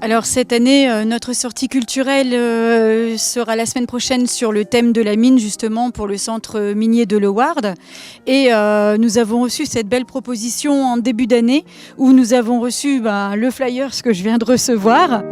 Alors cette année, notre sortie culturelle sera la semaine prochaine sur le thème de la mine, justement pour le centre minier de Leeuwarden. Et nous avons reçu cette belle proposition en début d'année où nous avons reçu le flyer, ce que je viens de recevoir.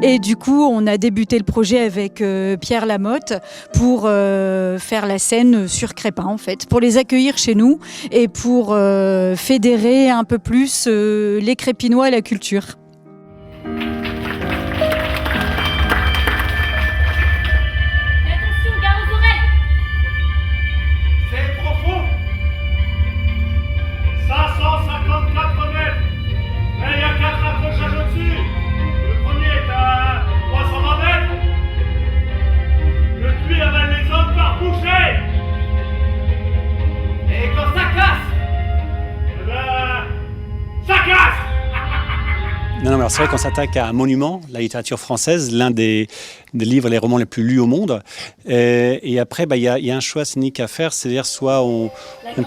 Et du coup, on a débuté le projet avec Pierre Lamotte pour faire la scène sur Crespin, en fait, pour les accueillir chez nous et pour fédérer un peu plus les Crépinois à la culture. Non, alors c'est vrai qu'on s'attaque à un monument, la littérature française, l'un des livres, les romans les plus lus au monde. Et après, il y a un choix scénique à faire, c'est-à-dire soit on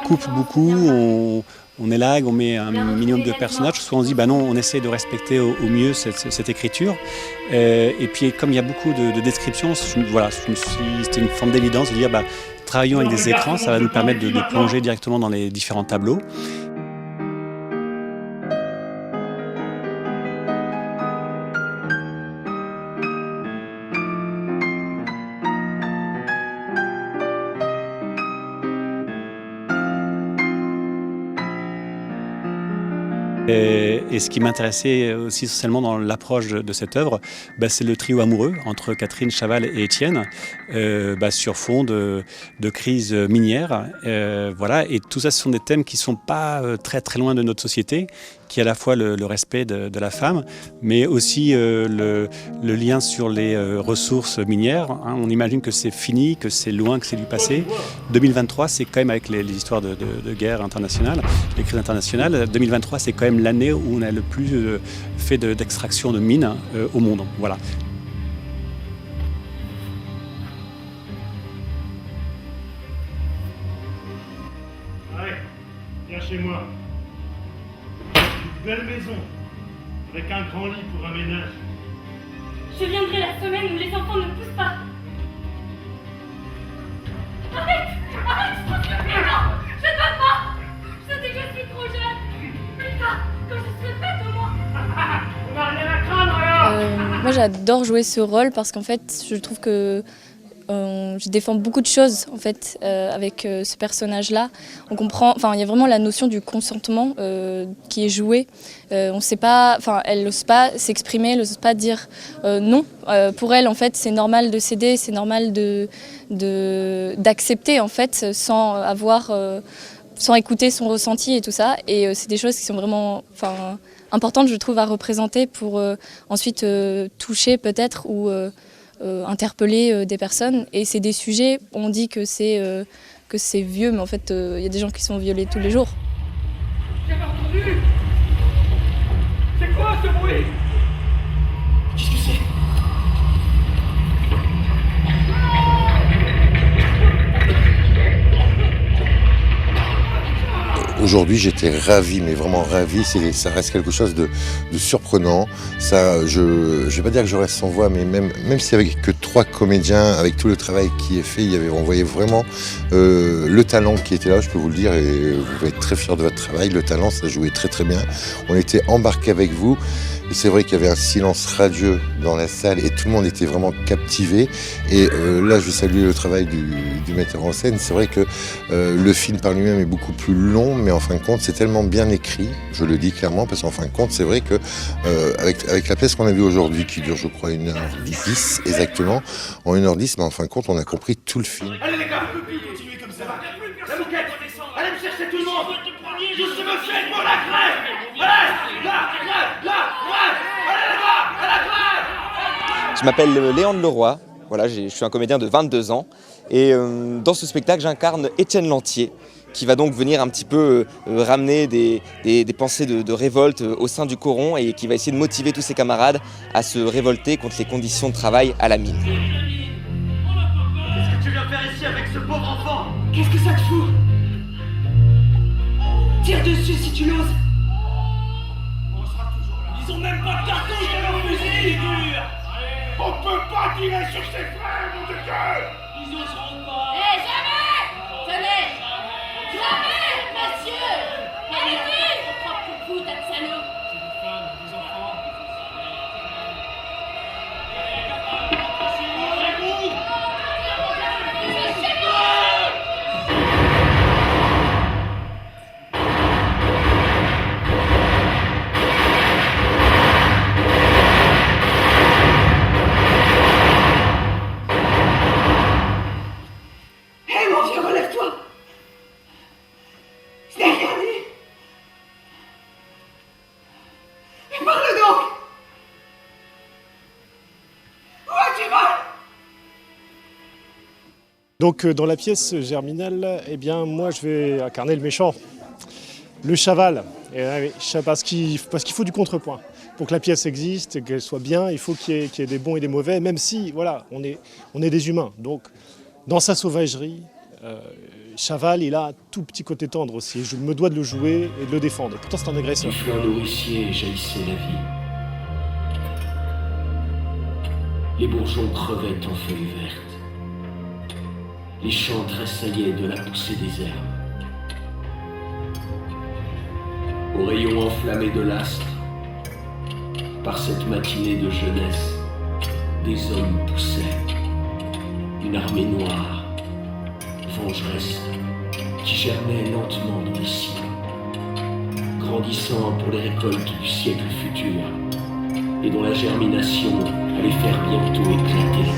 coupe beaucoup, on élague, on met un minimum de personnages, soit on se dit non, on essaie de respecter au mieux cette écriture. Et puis comme il y a beaucoup de descriptions, c'était une forme d'évidence de dire travaillons avec des écrans, ça va nous permettre de plonger directement dans les différents tableaux. Et ce qui m'intéressait aussi essentiellement dans l'approche de cette œuvre, c'est le trio amoureux entre Catherine, Chaval et Étienne, sur fond de crise minière. Et tout ça, ce sont des thèmes qui ne sont pas très très loin de notre société, qui est à la fois le respect de la femme, mais aussi le lien sur les ressources minières. On imagine que c'est fini, que c'est loin, que c'est du passé. 2023, c'est quand même avec les histoires de guerre internationale, les crises internationales. 2023, c'est quand même l'année où on a le plus fait d'extraction de mines au monde. Voilà. Allez, viens chez moi. Belle maison, avec un grand lit pour un ménage. Je viendrai la semaine où les enfants ne poussent pas. Arrête, je pense que non, je ne veux pas. Je sais que je suis trop jeune. Putain, quand je serai faite au moins. On n'a rien à craindre alors. Moi j'adore jouer ce rôle parce qu'en fait je trouve que je défends beaucoup de choses en fait avec ce personnage-là. On comprend, il y a vraiment la notion du consentement qui est jouée. On sait pas, elle n'ose pas s'exprimer, elle n'ose pas dire non. Pour elle en fait c'est normal de céder, c'est normal d'accepter en fait sans écouter son ressenti et tout ça. Et c'est des choses qui sont vraiment importantes je trouve à représenter pour ensuite toucher peut-être ou interpeller des personnes. Et c'est des sujets, on dit que c'est vieux, mais en fait il y a des gens qui sont violés tous les jours. J'ai pas entendu. C'est quoi ce bruit? Qu'est-ce que c'est? Aujourd'hui, j'étais ravi, mais vraiment ravi. Ça reste quelque chose de surprenant. Ça, je vais pas dire que je reste sans voix, mais même s'il y avait que 3 comédiens, avec tout le travail qui est fait, on voyait vraiment le talent qui était là. Je peux vous le dire, et vous pouvez être très fiers de votre travail. Le talent, ça jouait très très bien. On était embarqués avec vous. Et c'est vrai qu'il y avait un silence radieux dans la salle et tout le monde était vraiment captivé. Et là, je salue le travail du metteur en scène. C'est vrai que le film par lui-même est beaucoup plus long, mais en fin de compte, c'est tellement bien écrit, je le dis clairement, parce qu'en fin de compte, c'est vrai que avec la pièce qu'on a vue aujourd'hui, qui dure, je crois, 1h10 exactement, en 1h10, mais en fin de compte, on a compris tout le film. Allez les gars, continuez comme ça. La bouquette, allez me chercher tout le monde. Je suis monsieur pour la grève. Allez, là, à la grève. Je m'appelle Léon de Leroy, je suis un comédien de 22 ans et dans ce spectacle j'incarne Étienne Lantier qui va donc venir un petit peu ramener des pensées de révolte au sein du coron et qui va essayer de motiver tous ses camarades à se révolter contre les conditions de travail à la mine. Qu'est-ce que tu viens faire ici avec ce pauvre enfant? Qu'est-ce que ça te fout? Tire dessus si tu l'oses. On sera toujours là. Ils ont même pas de cartouche dans leur fusil, dur. On peut pas tirer sur ses frères, mon Dieu. Ils oseront pas. Eh, jamais! Tenez! Jamais, monsieur! Allez-y! Ton propre coup, t'as de salaud! C'est des femmes, des enfants. Hé, mon vieux, relève-toi! Je n'ai rien dit! Mais parle donc! Où as-tu mal? Donc dans la pièce Germinal, eh bien moi je vais incarner le méchant, le Chaval, parce qu'il faut du contrepoint. Pour que la pièce existe et qu'elle soit bien, il faut qu'il y ait des bons et des mauvais, même si voilà, on est des humains. Donc dans sa sauvagerie, Chaval il a un tout petit côté tendre aussi. Je me dois de le jouer et de le défendre. Et pourtant c'est un agresseur. Du flanc nourricier jaillissait la vie. Les bourgeons crevaient en feuilles vertes. Les champs tressaillaient de la poussée des herbes. Aux rayons enflammés de l'astre, par cette matinée de jeunesse, des hommes poussaient. Une armée noire, vengeresse, qui germait lentement dans les cieux, grandissant pour les récoltes du siècle futur, et dont la germination allait faire bientôt éclater la terre.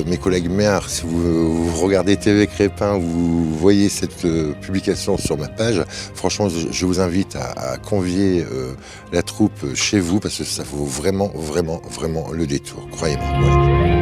Mes collègues maires, si vous regardez TV Crépin, vous voyez cette publication sur ma page, franchement je vous invite à convier la troupe chez vous parce que ça vaut vraiment le détour, croyez-moi. Voilà.